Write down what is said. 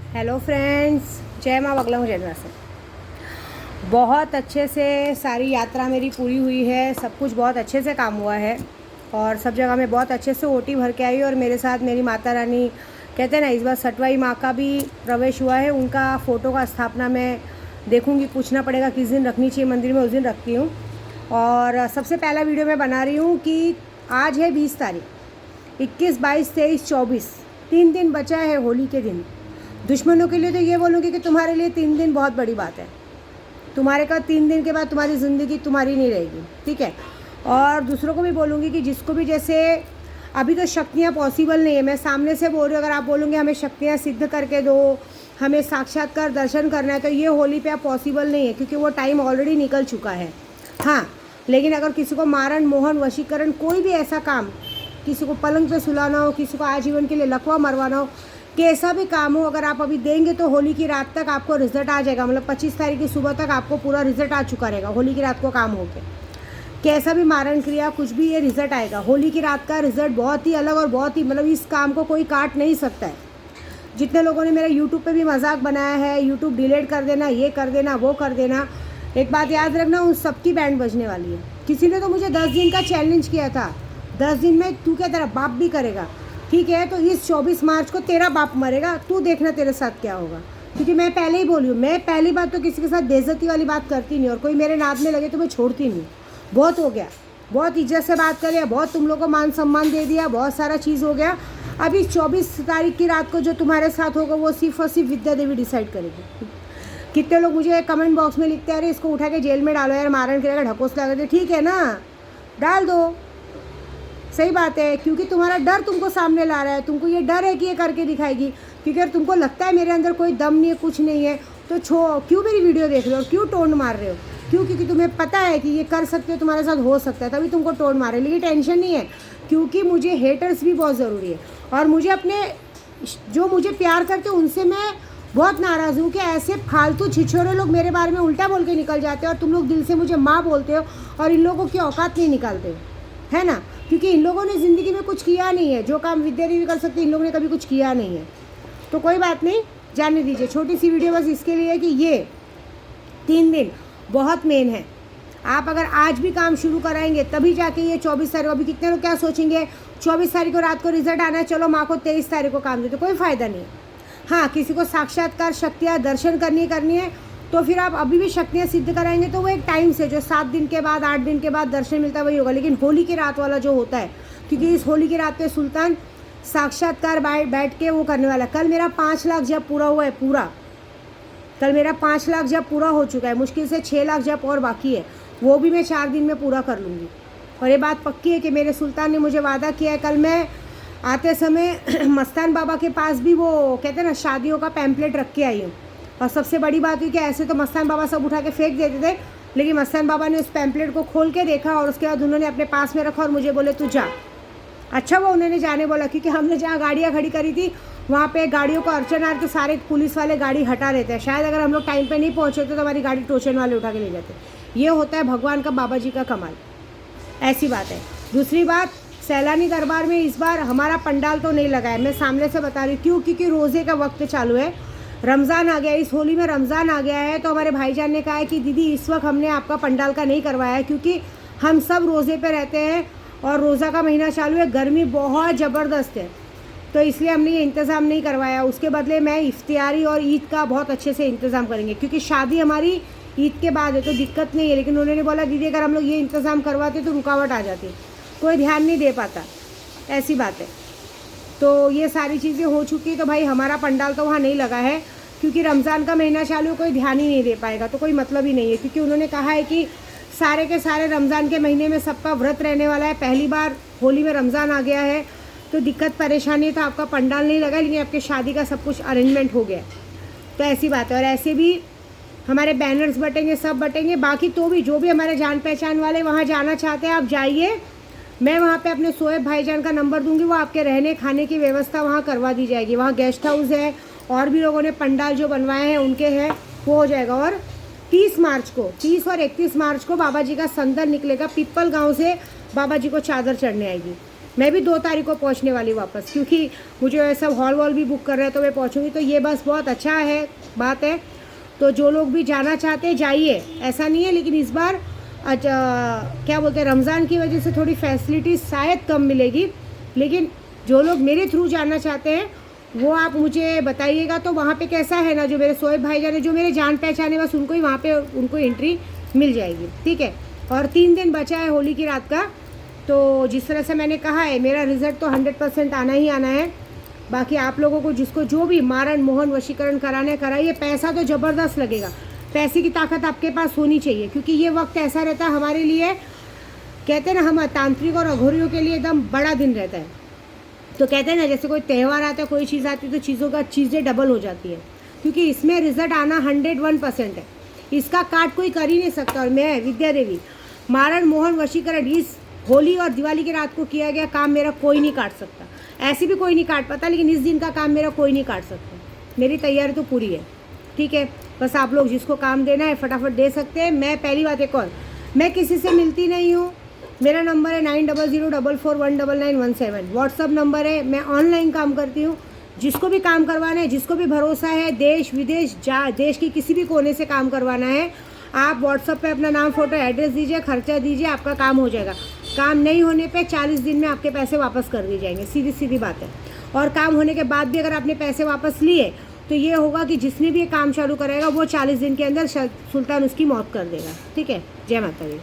Hello friends, जय माँ बगला हूँ जयद्वार से। बहुत अच्छे से सारी यात्रा मेरी पूरी हुई है। सब कुछ बहुत अच्छे से काम हुआ है और सब जगह मैं बहुत अच्छे से ओटी भर के आई। और मेरे साथ मेरी माता रानी, कहते हैं ना, इस बार सटवाई माँ का भी प्रवेश हुआ है। उनका फ़ोटो का स्थापना मैं देखूँगी, पूछना पड़ेगा किस दिन रखनी चाहिए मंदिर में, उस दिन रखती हूँ। और सबसे पहला वीडियो मैं बना रही हूँ कि आज है 20 तारीख, 21, 22, 23, 24, 3 दिन बचा है होली के दिन। दुश्मनों के लिए तो ये बोलूँगी कि तुम्हारे लिए 3 दिन बहुत बड़ी बात है। तुम्हारे का 3 दिन के बाद तुम्हारी ज़िंदगी तुम्हारी नहीं रहेगी, ठीक है। और दूसरों को भी बोलूँगी कि जिसको भी, जैसे अभी तो शक्तियाँ पॉसिबल नहीं है, मैं सामने से बोल रही हूँ, अगर आप बोलोगे हमें शक्तियाँ सिद्ध करके दो, हमें साक्षात्कार दर्शन करना है, तो ये होली पे आप पॉसिबल नहीं है, क्योंकि वो टाइम ऑलरेडी निकल चुका है। हाँ, लेकिन अगर किसी को मारण, मोहन, वशीकरण, कोई भी ऐसा काम, किसी को पलंग पे सुलाना हो, किसी को आजीवन के लिए लकवा मरवाना हो, कैसा भी काम हो, अगर आप अभी देंगे तो होली की रात तक आपको रिजल्ट आ जाएगा। मतलब 25 तारीख की सुबह तक आपको पूरा रिजल्ट आ चुका रहेगा। होली की रात को काम हो के कैसा भी मारण क्रिया, कुछ भी, ये रिजल्ट आएगा। होली की रात का रिजल्ट बहुत ही अलग और बहुत ही, मतलब इस काम को कोई काट नहीं सकता है। जितने लोगों ने मेरा यूट्यूब पे भी मजाक बनाया है, यूट्यूब डिलीट कर देना, ये कर देना, वो कर देना, एक बात याद रखना, उन सबकी बैंड बजने वाली है। किसी ने तो मुझे 10 दिन का चैलेंज किया था, 10 दिन में तू क्या तेरा बाप भी करेगा, ठीक है। तो इस 24 मार्च को तेरा बाप मरेगा, तू देखना तेरे साथ क्या होगा। क्योंकि मैं पहले ही बोली हूँ, मैं पहली बात तो किसी के साथ बेइज्जती वाली बात करती नहीं, और कोई मेरे नाद में लगे तो मैं छोड़ती नहीं। बहुत हो गया, बहुत इज्जत से बात कर लिया, बहुत तुम लोग को मान सम्मान दे दिया, बहुत सारा चीज़ हो गया। अभी 24 तारीख की रात को जो तुम्हारे साथ होगा वो सिर्फ और सिर्फ विद्या देवी डिसाइड करेगी। कितने लोग मुझे कमेंट बॉक्स में लिखते हैं, अरे इसको उठा के जेल में डालो यार, मारण करेगा, ढकोस लगा दे। ठीक है ना, डाल दो, सही बात है, क्योंकि तुम्हारा डर तुमको सामने ला रहा है। तुमको ये डर है कि ये करके दिखाएगी, क्योंकि अगर तुमको लगता है मेरे अंदर कोई दम नहीं है, कुछ नहीं है, तो क्यों मेरी वीडियो देख रहे हो, क्यों टोन मार रहे हो? क्यों? क्योंकि तुम्हें पता है कि ये कर सकते हो, तुम्हारे साथ हो सकता है, तभी तुमको टोन मार रहे हो। लेकिन टेंशन नहीं है, क्योंकि मुझे हेटर्स भी बहुत ज़रूरी है, और मुझे अपने जो मुझे प्यार करते हैं उनसे मैं बहुत नाराज़ हूँ कि ऐसे फालतू छिछोरे लोग मेरे बारे में उल्टा बोल के निकल जाते हैं, और तुम लोग दिल से मुझे माँ बोलते हो, और इन लोगों की औकात नहीं निकालते हो, है ना। क्योंकि इन लोगों ने ज़िंदगी में कुछ किया नहीं है। जो काम विद्या देवी कर सकती, इन लोगों ने कभी कुछ किया नहीं है। तो कोई बात नहीं, जानने दीजिए। छोटी सी वीडियो बस इसके लिए है कि ये 3 दिन बहुत मेन है। आप अगर आज भी काम शुरू कराएंगे तभी जाके ये 24 तारीख, अभी कितने लोग क्या सोचेंगे 24 तारीख को रात को रिजल्ट आना है, चलो माँ को 23 तारीख को काम दे, तो कोई फ़ायदा नहीं है। हाँ, किसी को साक्षात्कार शक्तियाँ दर्शन करनी है, तो फिर आप अभी भी शक्तियाँ सिद्ध कराएंगे, तो वो एक टाइम से, जो 7 दिन के बाद, 8 दिन के बाद दर्शन मिलता है, वही होगा। लेकिन होली की रात वाला जो होता है, क्योंकि इस होली की रात पे सुल्तान साक्षात्कार बैठ के वो करने वाला। कल मेरा 5 लाख जब पूरा हुआ है, पूरा, कल मेरा 5 लाख जब पूरा हो चुका है। मुश्किल से 6 लाख जब और बाकी है, वो भी मैं 4 दिन में पूरा कर लूँगी। और ये बात पक्की है कि मेरे सुल्तान ने मुझे वादा किया है। कल मैं आते समय मस्तान बाबा के पास भी वो, कहते हैं ना, शादियों का पैम्पलेट रख के आई हूँ। और सबसे बड़ी बात हुई कि ऐसे तो मस्तान बाबा सब उठा के फेंक देते थे, लेकिन मस्तान बाबा ने उस पैम्पलेट को खोल के देखा, और उसके बाद उन्होंने अपने पास में रखा और मुझे बोले तू जा। अच्छा वो उन्होंने जाने बोला, क्योंकि हमने जहाँ गाड़ियाँ खड़ी करी थी वहाँ पे गाड़ियों को अड़चन आ रही, तो सारे पुलिस वाले गाड़ी हटा देते हैं। शायद अगर हम लोग टाइम पे नहीं पहुँचे तो हमारी गाड़ी टोचन वाले उठा के ले जाते। ये होता है भगवान का, बाबा जी का कमाल, ऐसी बात है। दूसरी बात, सैलानी दरबार में इस बार हमारा पंडाल तो नहीं लगा है, मैं सामने से बता रही हूँ। क्यों? क्योंकि रोज़े का वक्त चालू है, रमज़ान आ गया, इस होली में रमज़ान आ गया है। तो हमारे भाईजान ने कहा है कि दीदी इस वक्त हमने आपका पंडाल का नहीं करवाया है, क्योंकि हम सब रोज़े पे रहते हैं और रोज़ा का महीना चालू है, गर्मी बहुत ज़बरदस्त है, तो इसलिए हमने ये इंतज़ाम नहीं करवाया। उसके बदले मैं इफ्तियारी और ईद का बहुत अच्छे से इंतज़ाम करेंगे, क्योंकि शादी हमारी ईद के बाद है, तो दिक्कत नहीं है। लेकिन उन्होंने बोला दीदी अगर हम लोग ये इंतज़ाम करवाते तो रुकावट आ जाती, कोई ध्यान नहीं दे पाता, ऐसी बात है। तो ये सारी चीज़ें हो चुकी, तो भाई हमारा पंडाल तो वहाँ नहीं लगा है, क्योंकि रमज़ान का महीना चालू, कोई ध्यान ही नहीं दे पाएगा, तो कोई मतलब ही नहीं है। क्योंकि उन्होंने कहा है कि सारे के सारे रमज़ान के महीने में सबका व्रत रहने वाला है, पहली बार होली में रमज़ान आ गया है, तो दिक्कत परेशानी, तो आपका पंडाल नहीं लगा, लेकिन आपके शादी का सब कुछ अरेंजमेंट हो गया, तो ऐसी बात है। और ऐसे भी हमारे बैनर्स बटेंगे, सब बटेंगे। बाकी तो भी जो भी हमारे जान पहचान वाले वहाँ जाना चाहते हैं, आप जाइए, मैं वहाँ पे अपने सोएब भाईजान का नंबर दूंगी, वो आपके रहने खाने की व्यवस्था वहाँ करवा दी जाएगी। वहाँ गेस्ट हाउस है, और भी लोगों ने पंडाल जो बनवाए हैं उनके हैं, वो हो जाएगा। और 30 मार्च को, 30 और 31 मार्च को बाबा जी का संदन निकलेगा, पिपल गांव से बाबा जी को चादर चढ़ने आएगी। मैं भी 2 तारीख को पहुंचने वाली वापस, क्योंकि मुझे सब हॉल वॉल भी बुक कर रहे हैं तो मैं पहुंचूंगी। तो ये बस बहुत अच्छा है, बात है। तो जो लोग भी जाना चाहते हैं जाइए, ऐसा नहीं है। लेकिन इस बार क्या बोलते हैं, रमज़ान की वजह से थोड़ी फैसिलिटी शायद कम मिलेगी। लेकिन जो लोग मेरे थ्रू जाना चाहते हैं वो आप मुझे बताइएगा। तो वहाँ पे कैसा है ना, जो मेरे शोएब भाईजान है, जो मेरे जान पहचाने, बस उनको ही वहाँ पे उनको एंट्री मिल जाएगी, ठीक है। और 3 दिन बचा है होली की रात का। तो जिस तरह से मैंने कहा है, मेरा रिज़ल्ट तो 100% आना ही आना है। बाकी आप लोगों को जिसको जो भी मारण मोहन वशीकरण कराने कराइए। पैसा तो ज़बरदस्त लगेगा, पैसे की ताकत आपके पास होनी चाहिए, क्योंकि ये वक्त ऐसा रहता है हमारे लिए, कहते हैं ना, हम तांत्रिक और अघोरियों के लिए एकदम बड़ा दिन रहता है। तो कहते हैं ना, जैसे कोई त्यौहार आता है, कोई चीज़ आती है, तो चीज़ें डबल हो जाती है, क्योंकि इसमें रिज़ल्ट आना 101% है। इसका काट कोई कर ही नहीं सकता। और मैं विद्या देवी, मारण मोहन वशीकरण, इस होली और दिवाली की रात को किया गया काम मेरा कोई नहीं काट सकता। ऐसे भी कोई नहीं काट पाता, लेकिन इस दिन का काम मेरा कोई नहीं काट सकता। मेरी तैयारी तो पूरी है, ठीक है। बस आप लोग जिसको काम देना है फटाफट दे सकते हैं। मैं पहली बात एक और, मैं किसी से मिलती नहीं हूँ। मेरा नंबर है 9004419917, व्हाट्सअप नंबर है। मैं ऑनलाइन काम करती हूँ। जिसको भी काम करवाना है, जिसको भी भरोसा है, देश विदेश देश की किसी भी कोने से काम करवाना है, आप व्हाट्सअप पे अपना नाम, फ़ोटो, एड्रेस दीजिए, खर्चा दीजिए, आपका काम हो जाएगा। काम नहीं होने पे 40 दिन में आपके पैसे वापस कर दिए जाएंगे, सीधी सीधी बात है। और काम होने के बाद भी अगर आपने पैसे वापस लिए तो ये होगा कि जिसने भी ये काम चालू करेगा वो 40 दिन के अंदर सुल्तान उसकी मौत कर देगा, ठीक है। जय माता दी।